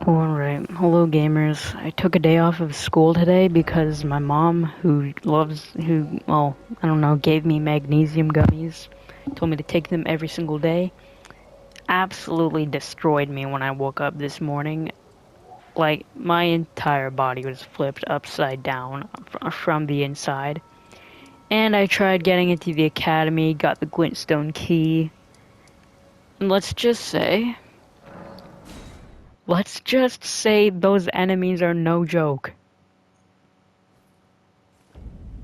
Alright, hello gamers. I took a day off of school today because my mom, well, I don't know, gave me magnesium gummies, told me to take them every single day, absolutely destroyed me when I woke up this morning. Like, my entire body was flipped upside down from the inside. And I tried getting into the academy, got the glintstone key, and let's just say those enemies are no joke.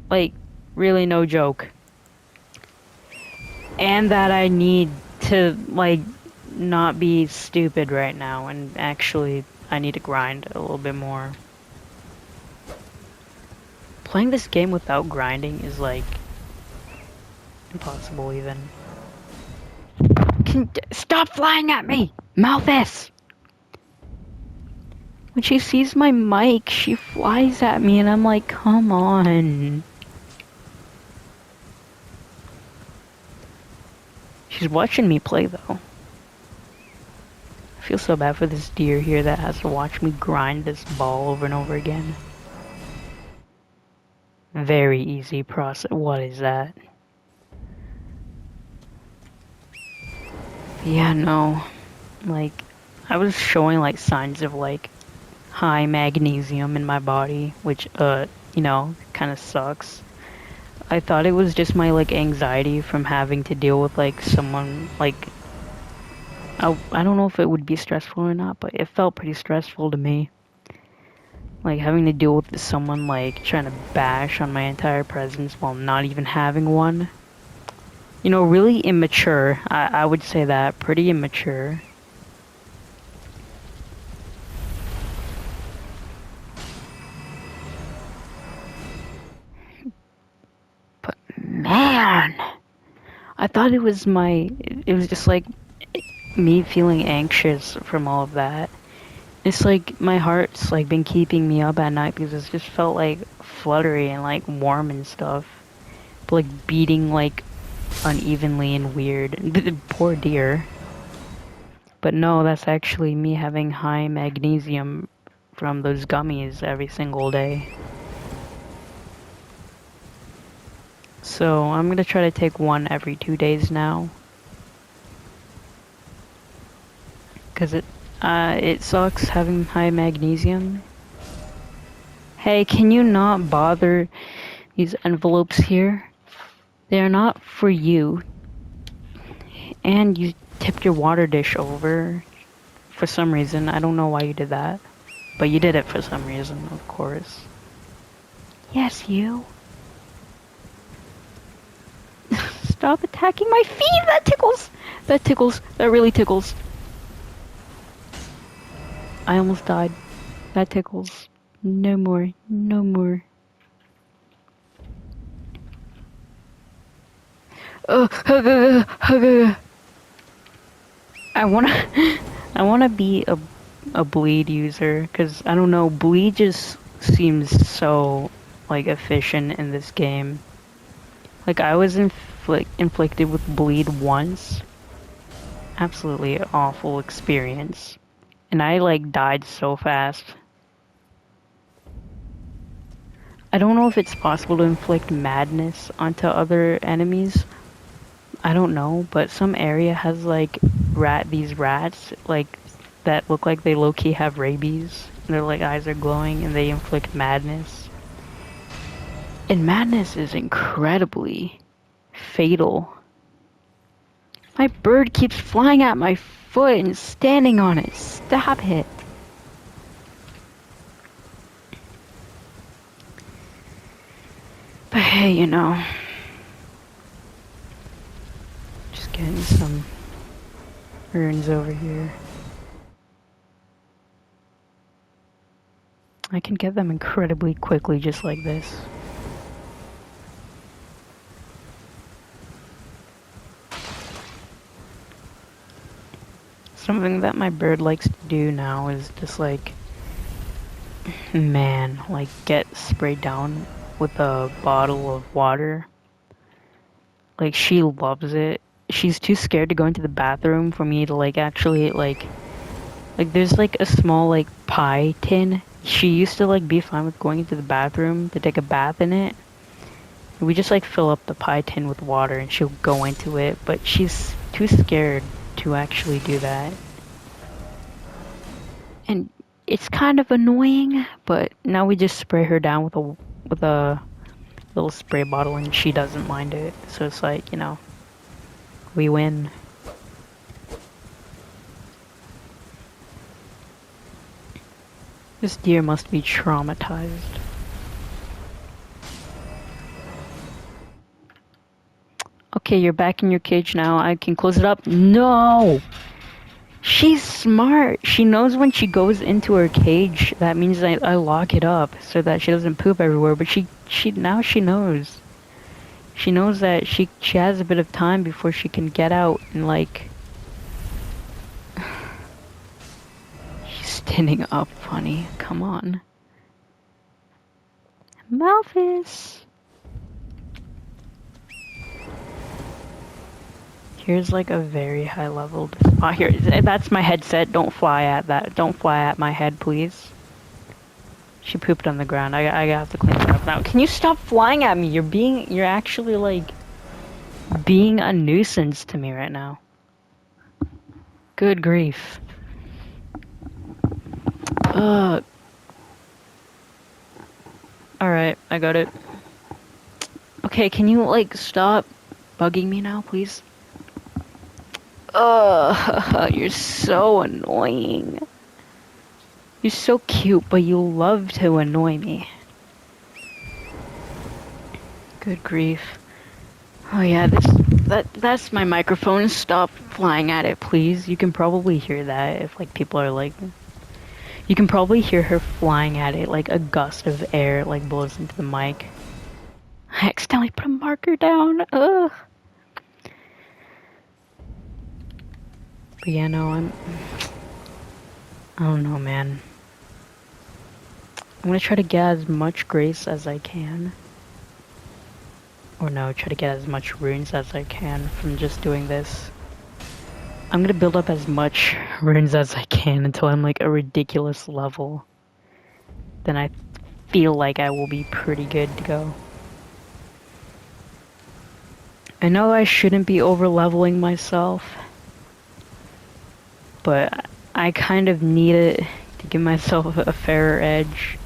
Like, really no joke. And that I need to, like, not be stupid right now, and actually, I need to grind a little bit more. Playing this game without grinding is, like, impossible even. Stop flying at me, Malthus! When she sees my mic, she flies at me, and I'm like, come on. She's watching me play, though. I feel so bad for this deer here that has to watch me grind this ball over and over again. Very easy process. What is that? Yeah, no. Like, I was showing, like, signs of, like, high magnesium in my body, which, kind of sucks. I thought it was just my, like, anxiety from having to deal with, like, someone, like, I don't know if it would be stressful or not, but it felt pretty stressful to me. Like, having to deal with someone, like, trying to bash on my entire presence while not even having one. You know, really immature. I would say that. Pretty immature. But, man! I thought it was it was just like me feeling anxious from all of that. It's like my heart's like been keeping me up at night because it's just felt like fluttery and like warm and stuff. But like beating like unevenly and weird. Poor deer. But no, that's actually me having high magnesium from those gummies every single day. So I'm gonna try to take one every 2 days now. Cause it sucks having high magnesium. Hey, can you not bother these envelopes here? They are not for you. And you tipped your water dish over for some reason. I don't know why you did that. But you did it for some reason, of course. Yes, you. Stop attacking my feet! That tickles! That tickles. That really tickles. I almost died. That tickles. No more. No more. I wanna be a bleed user, cause I don't know, bleed just seems so like efficient in this game. Like I was inflicted with bleed once. Absolutely awful experience. And I like died so fast. I don't know if it's possible to inflict madness onto other enemies. I don't know, but some area has like these rats like that look like they low-key have rabies. Their like eyes are glowing and they inflict madness. And madness is incredibly fatal. My bird keeps flying at my foot and standing on it. Stop it. But hey, you know, just getting some urns over here. I can get them incredibly quickly just like this. Something that my bird likes to do now is just like, man, like get sprayed down with a bottle of water. Like she loves it. She's too scared to go into the bathroom for me to like actually like Like there's like a small like pie tin. She used to like be fine with going into the bathroom to take a bath in it. We just like fill up the pie tin with water and she'll go into it, but she's too scared to actually do that. And it's kind of annoying, but now we just spray her down with a little spray bottle and she doesn't mind it. So it's like, we win. This deer must be traumatized. Okay, you're back in your cage now. I can close it up. No! She's smart. She knows when she goes into her cage, that means I lock it up so that she doesn't poop everywhere. But now she knows. She knows that she has a bit of time before she can get out and like. She's standing up, honey. Come on. Malphus. Here's like a very high level. Oh, here. That's my headset. Don't fly at that. Don't fly at my head, please. She pooped on the ground. I have to clean her up now. Can you stop flying at me? You're actually like being a nuisance to me right now. Good grief. Alright, I got it. Okay, can you like stop bugging me now, please? You're so annoying. You're so cute, but you love to annoy me. Good grief. Oh yeah, that's my microphone. Stop flying at it, please. You can probably hear that if like people are like. You can probably hear her flying at it like a gust of air like blows into the mic. I accidentally put a marker down. Ugh. But yeah, no, I don't know, man. I'm gonna try to get as much grace as I can. Or no, try to get as much runes as I can from just doing this. I'm gonna build up as much runes as I can until I'm like a ridiculous level. Then I feel like I will be pretty good to go. I know I shouldn't be over leveling myself, but I kind of need it to give myself a fairer edge.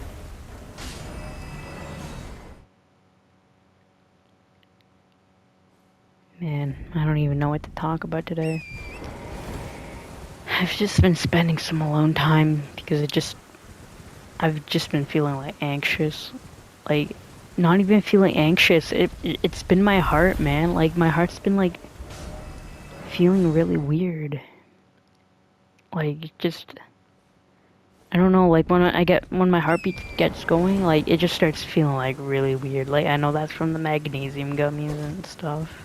Man, I don't even know what to talk about today. I've just been spending some alone time because I've just been feeling like anxious. Like, not even feeling anxious. It's been my heart, man. Like, my heart's been like feeling really weird. Like, just, I don't know, like when my heartbeat gets going, like it just starts feeling like really weird. Like, I know that's from the magnesium gummies and stuff.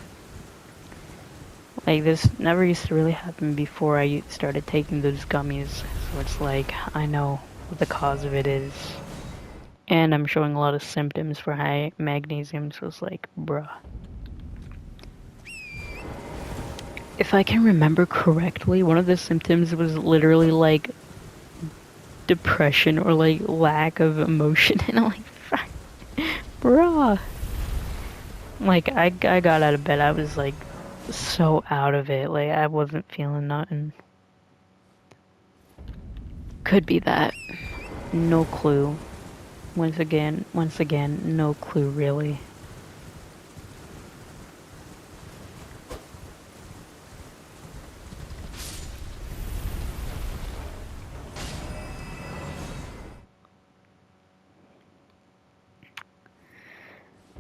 Like, this never used to really happen before I started taking those gummies. So it's like, I know what the cause of it is. And I'm showing a lot of symptoms for high magnesium, so it's like, bruh. If I can remember correctly, one of the symptoms was literally like depression or like lack of emotion. And I'm like, bruh. Like, I got out of bed, I was like so out of it. Like, I wasn't feeling nothing. Could be that. No clue. Once again, no clue really.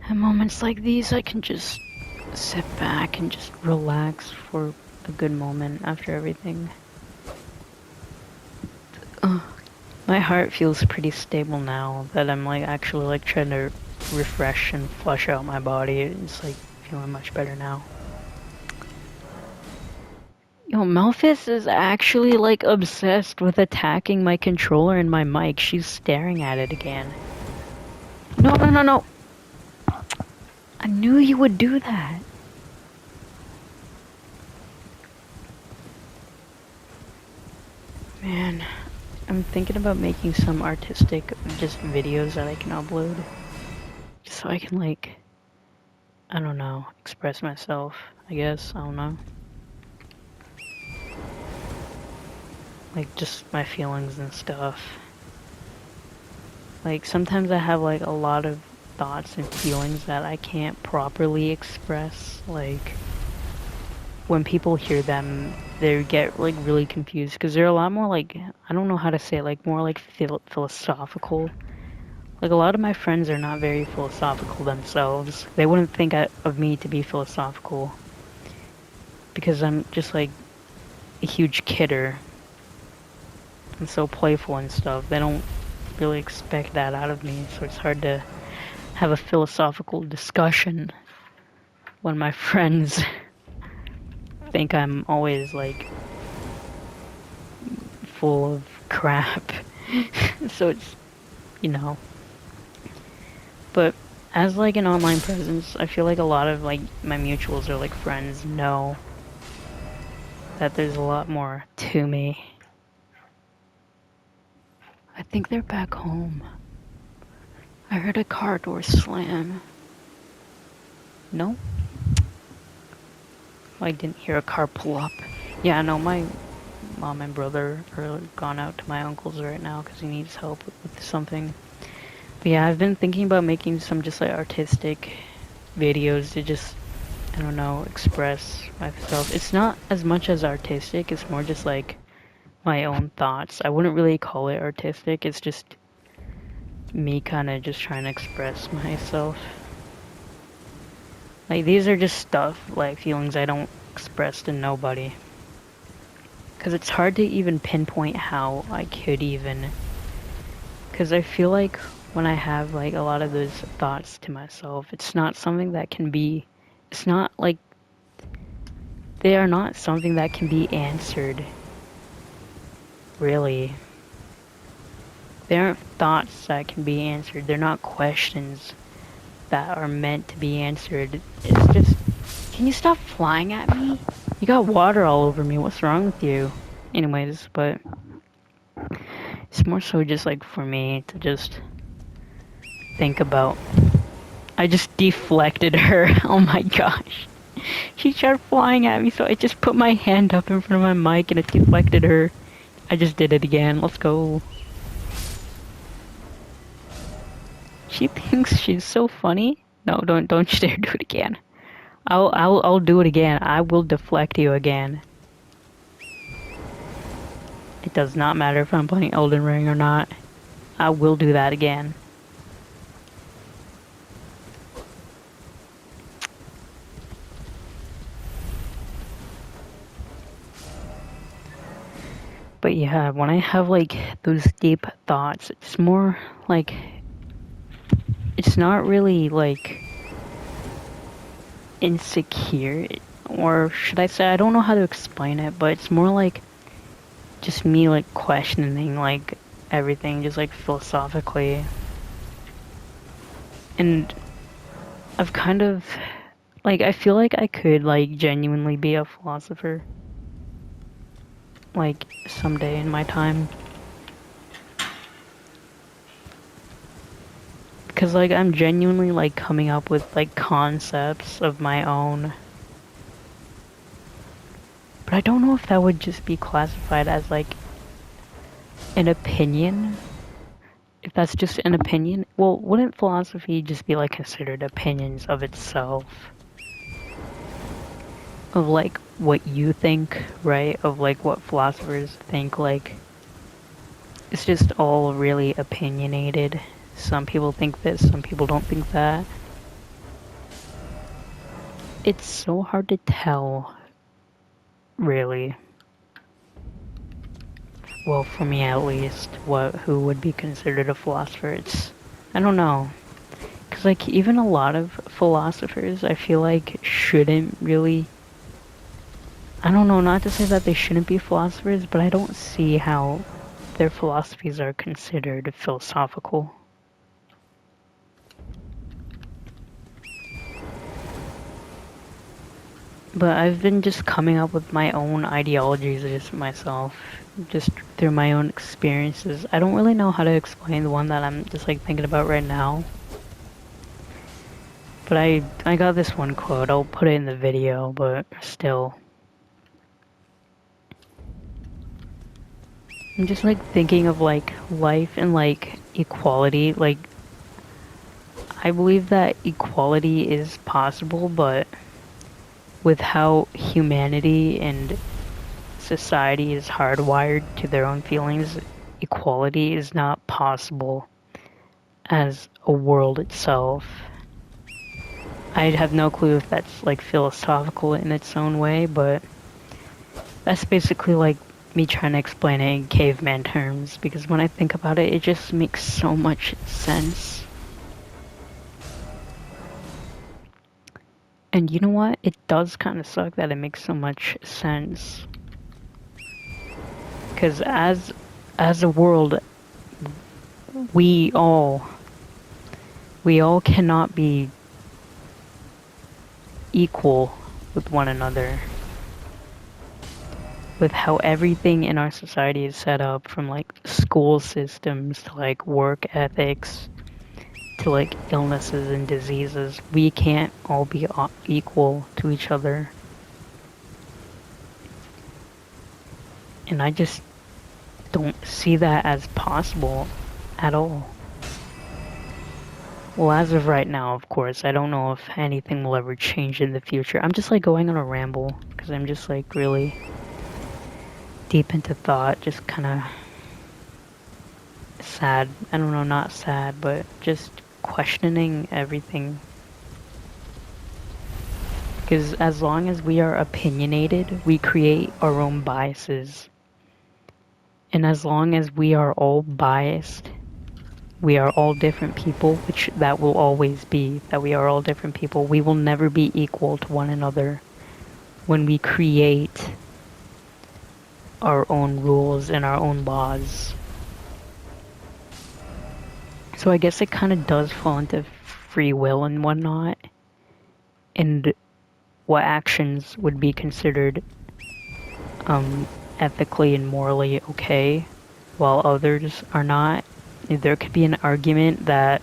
At moments like these, I can just sit back and just relax for a good moment after everything. My heart feels pretty stable now that I'm like actually like trying to refresh and flush out my body. It's like feeling much better now. Yo, Malphus is actually like obsessed with attacking my controller and my mic. She's staring at it again. No, no, no, no. I knew you would do that. Man, I'm thinking about making some artistic just videos that I can upload. Just so I can like, I don't know, express myself, I guess, I don't know. Like just my feelings and stuff. Like sometimes I have like a lot of thoughts and feelings that I can't properly express. Like when people hear them, they get like really confused because they're a lot more like, I don't know how to say it, like more like philosophical. Like a lot of my friends are not very philosophical themselves. They wouldn't think of me to be philosophical because I'm just like a huge kidder and so playful and stuff. They don't really expect that out of me, so it's hard to have a philosophical discussion when my friends think I'm always like full of crap. So it's, you know, but as like an online presence, I feel like a lot of like my mutuals or like friends know that there's a lot more to me. I think they're back home. I heard a car door slam. No? I didn't hear a car pull up. Yeah, no, my mom and brother are gone out to my uncle's right now because he needs help with something. But yeah, I've been thinking about making some just like artistic videos to just, I don't know, express myself. It's not as much as artistic, it's more just like my own thoughts. I wouldn't really call it artistic, it's just me kind of just trying to express myself. Like these are just stuff, like feelings I don't express to nobody. Because it's hard to even pinpoint how I could even. Because I feel like when I have like a lot of those thoughts to myself, it's not something that can be. It's not like. They are not something that can be answered. Really. They aren't thoughts that can be answered. They're not questions that are meant to be answered. It's just. Can you stop flying at me? You got water all over me. What's wrong with you? Anyways, but it's more so just like for me to just think about. I just deflected her. Oh my gosh. She started flying at me, so I just put my hand up in front of my mic and it deflected her. I just did it again. Let's go. She thinks she's so funny. No, don't you dare do it again. I'll do it again. I will deflect you again. It does not matter if I'm playing Elden Ring or not. I will do that again. But yeah, when I have like those deep thoughts, it's more like it's not really like insecure, or should I say, I don't know how to explain it, but it's more like just me like questioning like everything just like philosophically. And I've kind of like I feel like I could like genuinely be a philosopher like someday in my time. Because like I'm genuinely like coming up with like concepts of my own. But I don't know if that would just be classified as like an opinion. If that's just an opinion, well, wouldn't philosophy just be like considered opinions of itself? Of like what you think, right? Of like what philosophers think, like it's just all really opinionated. Some people think this, some people don't think that. It's so hard to tell, really. Well, for me at least, who would be considered a philosopher. It's I don't know. Cuz like even a lot of philosophers I feel like shouldn't really, I don't know, not to say that they shouldn't be philosophers, but I don't see how their philosophies are considered philosophical. But I've been just coming up with my own ideologies just myself, just through my own experiences. I don't really know how to explain the one that I'm just like thinking about right now. But I got this one quote. I'll put it in the video, but still. I'm just like thinking of like life and like equality. Like I believe that equality is possible, but with how humanity and society is hardwired to their own feelings, equality is not possible as a world itself. I have no clue if that's like philosophical in its own way, but that's basically like me trying to explain it in caveman terms, because when I think about it, it just makes so much sense. And you know what? It does kind of suck that it makes so much sense. Because as a world, we all we all cannot be equal with one another. With how everything in our society is set up, from like school systems to like work ethics to like illnesses and diseases, we can't all be equal to each other. And I just don't see that as possible at all. Well, as of right now, of course, I don't know if anything will ever change in the future. I'm just like going on a ramble because I'm just like really deep into thought, just kind of sad. I don't know, not sad, but just questioning everything. Because as long as we are opinionated, we create our own biases. And as long as we are all biased, we are all different people, which that will always be, that we are all different people. We will never be equal to one another when we create our own rules and our own laws. So I guess it kind of does fall into free will and whatnot, and what actions would be considered ethically and morally okay, while others are not. There could be an argument that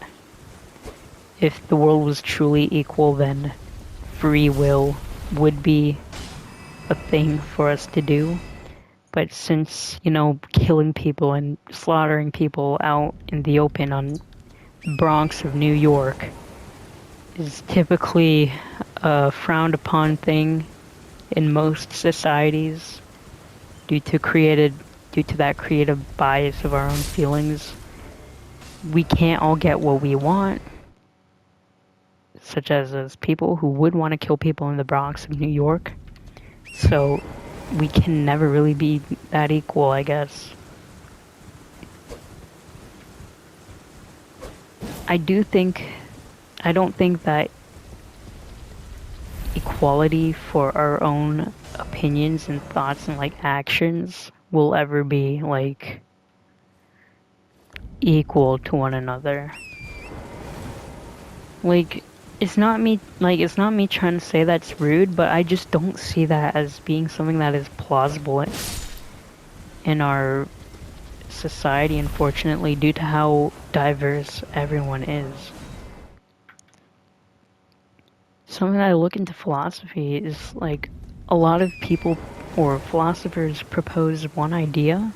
if the world was truly equal, then free will would be a thing for us to do. But since, you know, killing people and slaughtering people out in the open on the Bronx of New York is typically a frowned upon thing in most societies due to that creative bias of our own feelings, we can't all get what we want, such as people who would want to kill people in the Bronx of New York. So we can never really be that equal, I guess. I do think, I don't think that equality for our own opinions and thoughts and like actions will ever be like equal to one another. Like it's not me trying to say that's rude, but I just don't see that as being something that is plausible in our society, unfortunately, due to how diverse everyone is. Something that I look into philosophy is like a lot of people or philosophers propose one idea,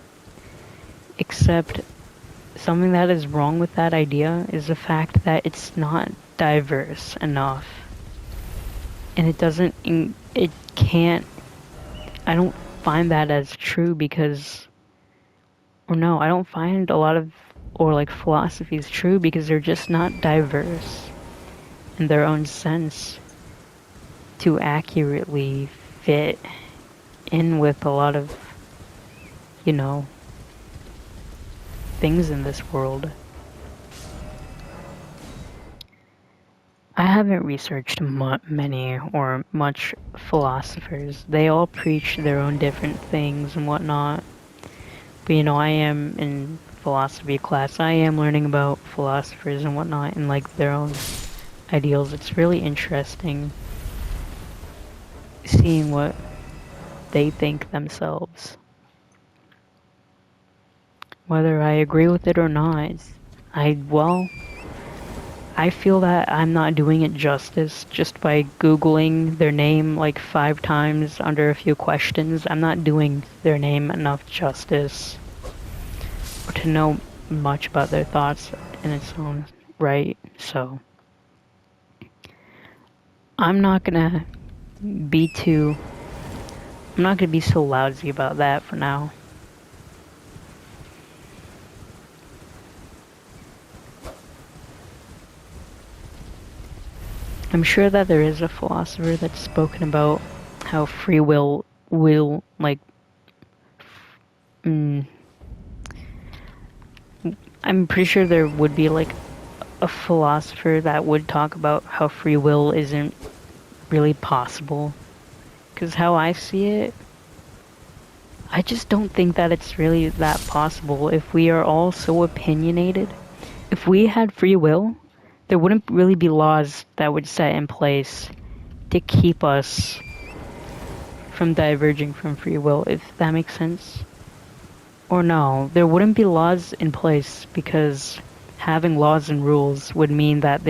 except something that is wrong with that idea is the fact that it's not diverse enough. And it can't, I don't find that as true because, or no, I don't find a lot of, or like philosophies true because they're just not diverse in their own sense to accurately fit in with a lot of, you know, things in this world. I haven't researched many or much philosophers. They all preach their own different things and whatnot. But you know, I am in philosophy class. I am learning about philosophers and whatnot and like their own ideals. It's really interesting seeing what they think themselves. Whether I agree with it or not, well, I feel that I'm not doing it justice just by Googling their name like 5 times under a few questions. I'm not doing their name enough justice or to know much about their thoughts in its own right. So I'm not gonna be too, I'm not gonna be so lousy about that for now. I'm sure that there is a philosopher that's spoken about how free will like mm, I'm pretty sure there would be like a philosopher that would talk about how free will isn't really possible. Because how I see it, I just don't think that it's really that possible if we are all so opinionated. If we had free will, there wouldn't really be laws that would set in place to keep us from diverging from free will, if that makes sense. Or no, there wouldn't be laws in place because having laws and rules would mean that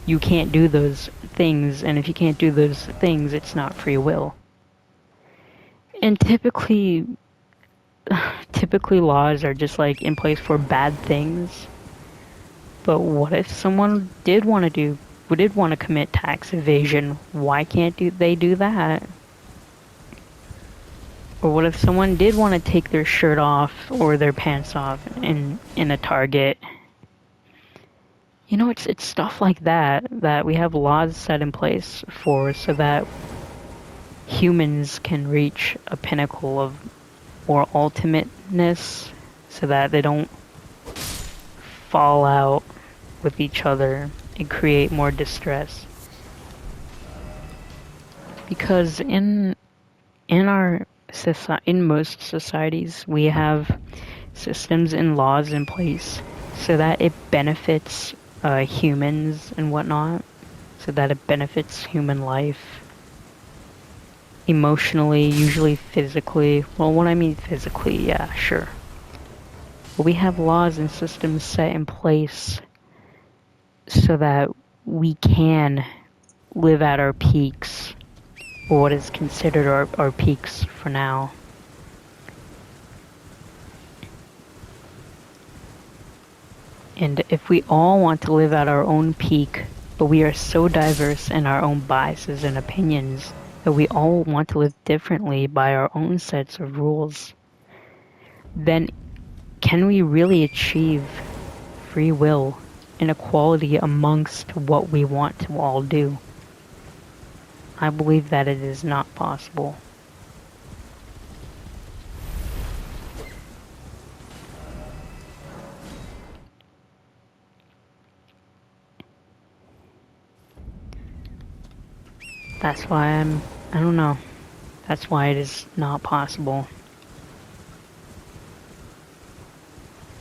you can't do those things, and if you can't do those things, it's not free will. And typically laws are just like in place for bad things. But what if someone did want to commit tax evasion? Why can't they do that? Or what if someone did want to take their shirt off or their pants off in a Target? You know, it's stuff like that we have laws set in place for so that humans can reach a pinnacle of more ultimateness so that they don't fall out with each other and create more distress. Because in most societies we have systems and laws in place so that it benefits humans and whatnot, so that it benefits human life emotionally, usually physically. Well, when I mean physically, yeah, sure. But we have laws and systems set in place so that we can live at our peaks, or what is considered our peaks for now. And if we all want to live at our own peak, but we are so diverse in our own biases and opinions that we all want to live differently by our own sets of rules, then can we really achieve free will and equality amongst what we want to all do? I believe that it is not possible. That's why I don't know. That's why it is not possible.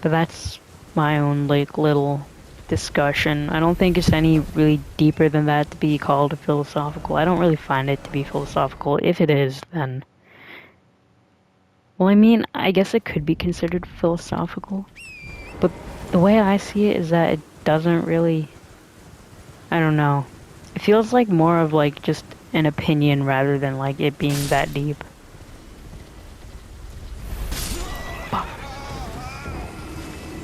But that's my own like little discussion. I don't think it's any really deeper than that to be called philosophical. I don't really find it to be philosophical. If it is, then well, I mean, I guess it could be considered philosophical. But the way I see it is that it doesn't really, I don't know. It feels like more of like just an opinion rather than like it being that deep.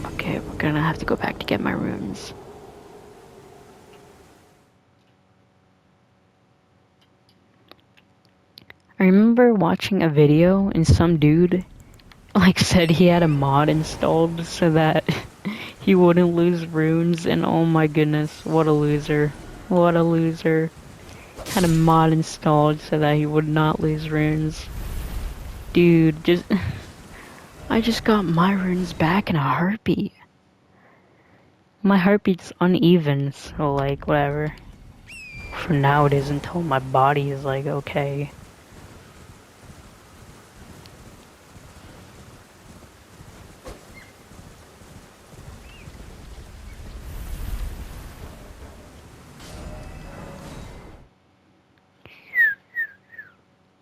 Okay, we're gonna have to go back to get my runes. I remember watching a video and some dude like said he had a mod installed so that he wouldn't lose runes, and oh my goodness, what a loser. What a loser. Had a mod installed so that he would not lose runes. Dude, I just got my runes back in a heartbeat. My heartbeat's uneven, so like whatever. For now it is until my body is like okay.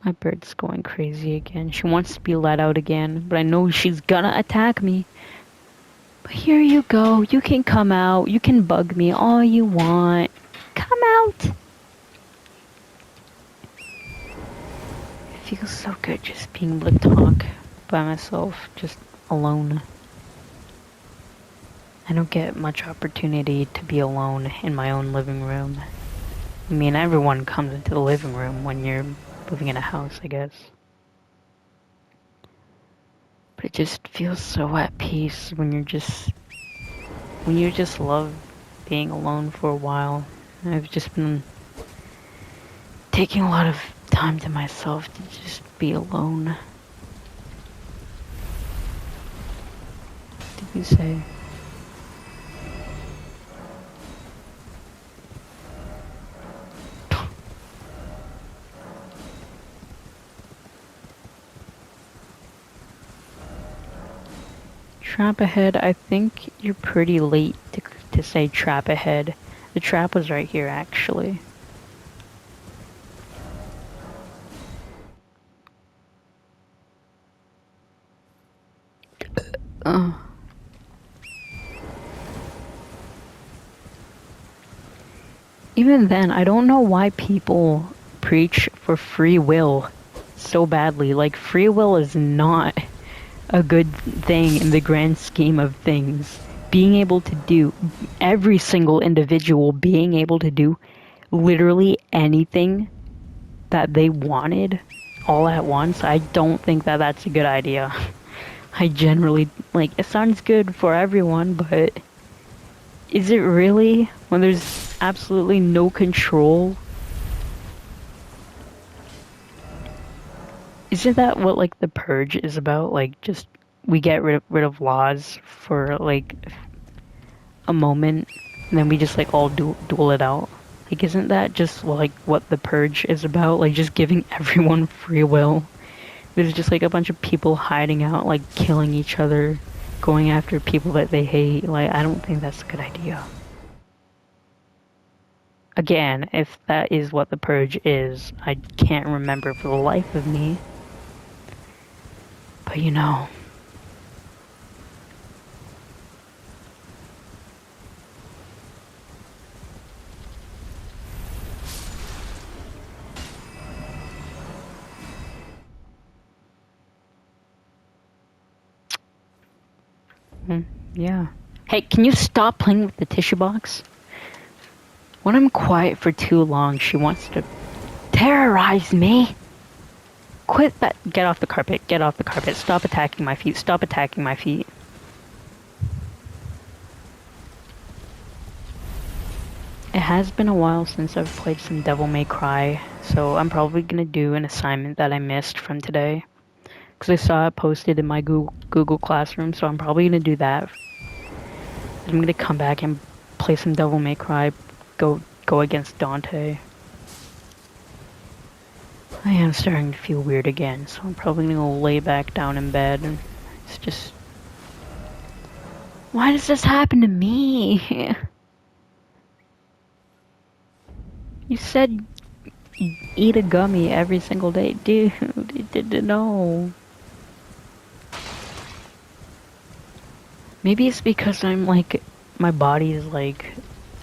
My bird's going crazy again. She wants to be let out again, but I know she's gonna attack me. But here you go. You can come out. You can bug me all you want. Come out. It feels so good just being able to talk by myself, just alone. I don't get much opportunity to be alone in my own living room. I mean, everyone comes into the living room when you're living in a house, I guess. But it just feels so at peace when you just love being alone for a while. I've just been taking a lot of time to myself to just be alone. What did you say? Trap ahead, I think you're pretty late to say trap ahead. The trap was right here, actually. Uh. Even then, I don't know why people preach for free will so badly. Like, free will is not a good thing in the grand scheme of things. Being able to do, every single individual being able to do literally anything that they wanted all at once, I don't think that that's a good idea. I generally, like, it sounds good for everyone, but is it really when there's absolutely no control? Isn't that what, like, the purge is about? Like, just we get rid of laws for like a moment, and then we just like all duel it out. Like, isn't that just like what the purge is about? Like, just giving everyone free will. There's just like a bunch of people hiding out, like killing each other, going after people that they hate. Like, I don't think that's a good idea. Again, if that is what the purge is, I can't remember for the life of me. But you know. Yeah. Hey, can you stop playing with the tissue box? When I'm quiet for too long, she wants to terrorize me. Quit that. Get off the carpet. Get off the carpet. Stop attacking my feet. Stop attacking my feet. It has been a while since I've played some Devil May Cry, so I'm probably gonna do an assignment that I missed from today. Because I saw it posted in my Google Classroom, so I'm probably gonna do that. I'm gonna come back and play some Devil May Cry, go against Dante. I am starting to feel weird again, so I'm probably gonna lay back down in bed and it's just... Why does this happen to me? You said you eat a gummy every single day. Dude, no. Maybe it's because I'm like, my body is like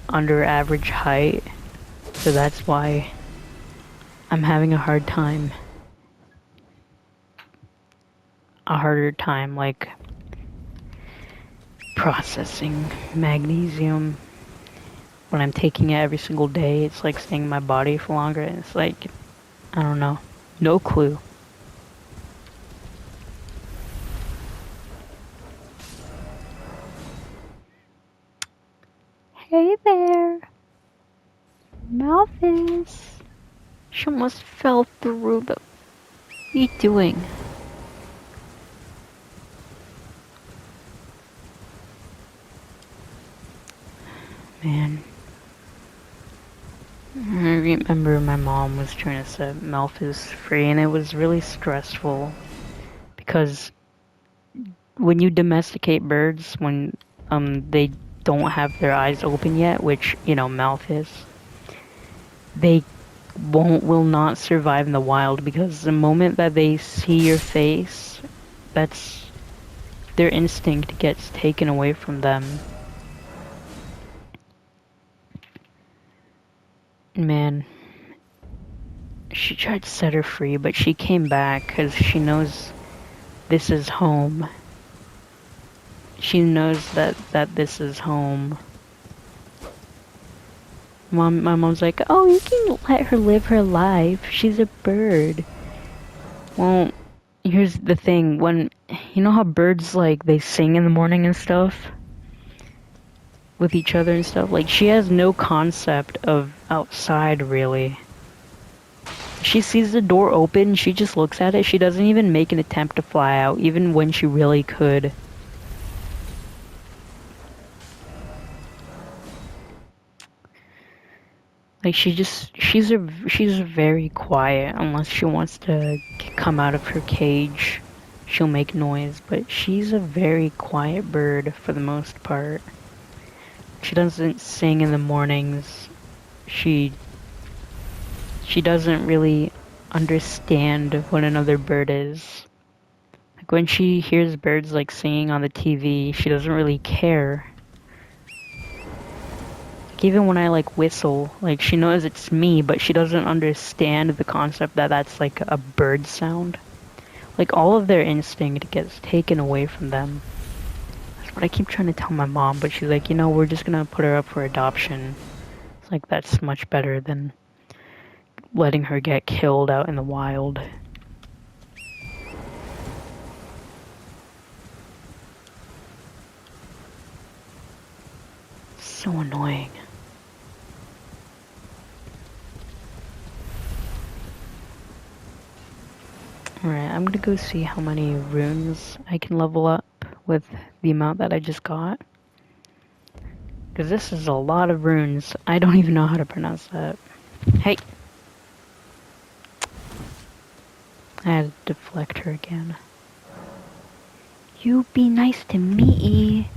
under average height, so that's why I'm having a harder time like processing magnesium when I'm taking it every single day. It's like staying in my body for longer, and it's like, I don't know, no clue. Hey there, Malphus. She almost fell through the... What are you doing? Man. I remember my mom was trying to set Malphus free, and it was really stressful. Because when you domesticate birds, when they don't have their eyes open yet, which, you know, Malphus, they will not survive in the wild because the moment that they see your face, that's their instinct gets taken away from them. Man, she tried to set her free, but she came back because she knows this is home. She knows that this is home. My mom's like, oh, you can let her live her life. She's a bird. Well, here's the thing. When, you know how birds, like, they sing in the morning and stuff? With each other and stuff? Like, she has no concept of outside, really. She sees the door open, she just looks at it. She doesn't even make an attempt to fly out, even when she really could. Like she's very quiet unless she wants to come out of her cage. She'll make noise, but she's a very quiet bird for the most part. She doesn't sing in the mornings. She she doesn't really understand what another bird is. Like when she hears birds like singing on the TV, she doesn't really care. Like even when I like whistle, like she knows it's me, but she doesn't understand the concept that that's like a bird sound. Like all of their instinct gets taken away from them. That's what I keep trying to tell my mom, but she's like, we're just gonna put her up for adoption. It's like that's much better than letting her get killed out in the wild. So annoying. Alright, I'm gonna go see how many runes I can level up with the amount that I just got. Because this is a lot of runes. I don't even know how to pronounce that. Hey! I had to deflect her again. You be nice to me.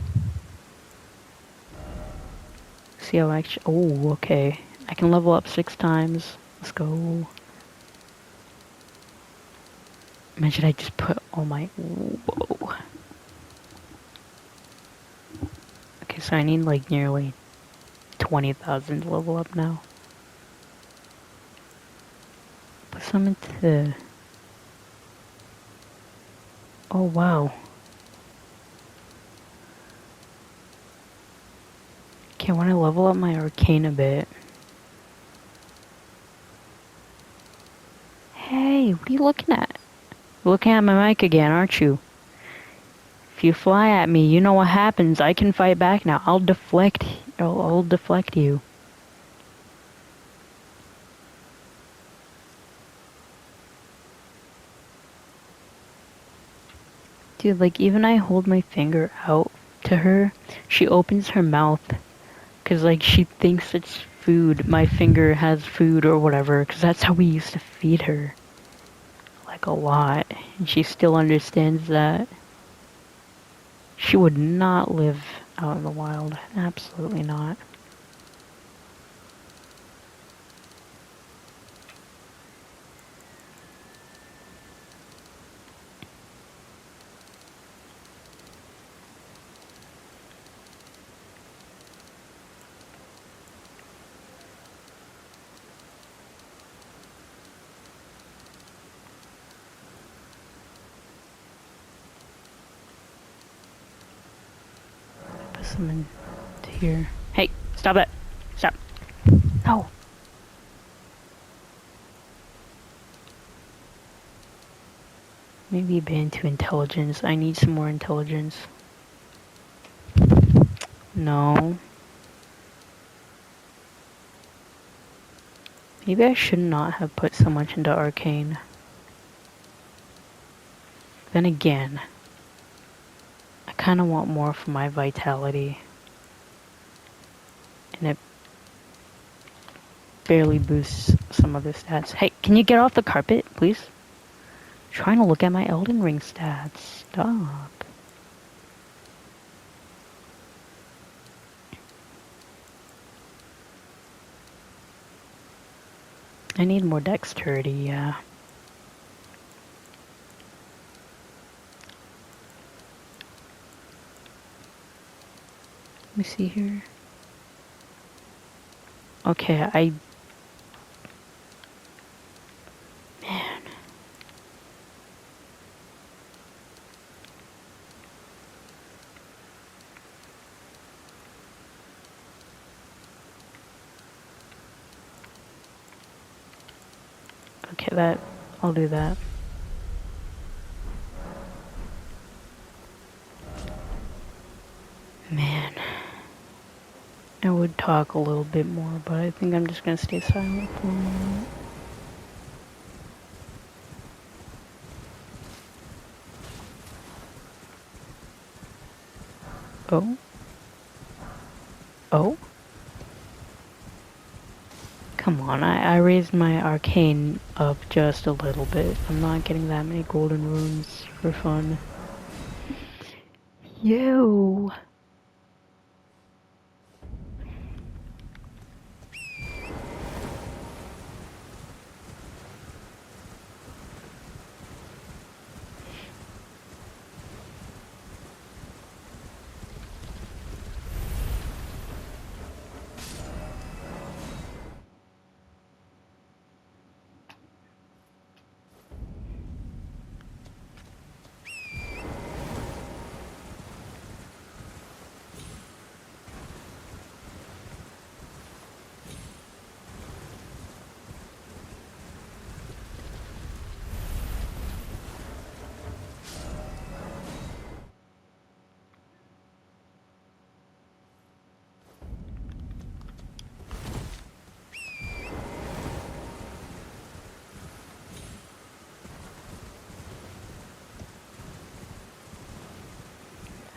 See how actually. Oh, okay. I can level up 6 times. Let's go. Imagine I just put all my. Whoa. Okay, so I need like nearly 20,000 to level up now. Put some into. Oh, wow. Okay, I want to level up my arcane a bit. Hey, what are you looking at? You're looking at my mic again, aren't you? If you fly at me, you know what happens. I can fight back now. I'll deflect you. Dude, like, even I hold my finger out to her, she opens her mouth. Cause, like, she thinks it's food. My finger has food or whatever. Cause that's how we used to feed her. Like, a lot. And she still understands that. She would not live out in the wild. Absolutely not. Put some in here. Hey, stop it. Stop. No. Maybe ban to intelligence. I need some more intelligence. No. Maybe I should not have put so much into arcane. Then again, I kind of want more for my vitality. And it barely boosts some other stats. Hey, can you get off the carpet, please? I'm trying to look at my Elden Ring stats. Stop. I need more dexterity, yeah. Let me see here. Okay, man. Okay, I'll do that. Man, I would talk a little bit more, but I think I'm just gonna stay silent for a moment. Oh? Oh? Come on, I raised my arcane up just a little bit. I'm not getting that many golden runes for fun. Yo!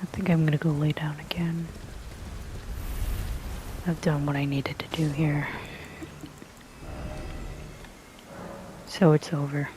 I think I'm gonna go lay down again. I've done what I needed to do here. So it's over.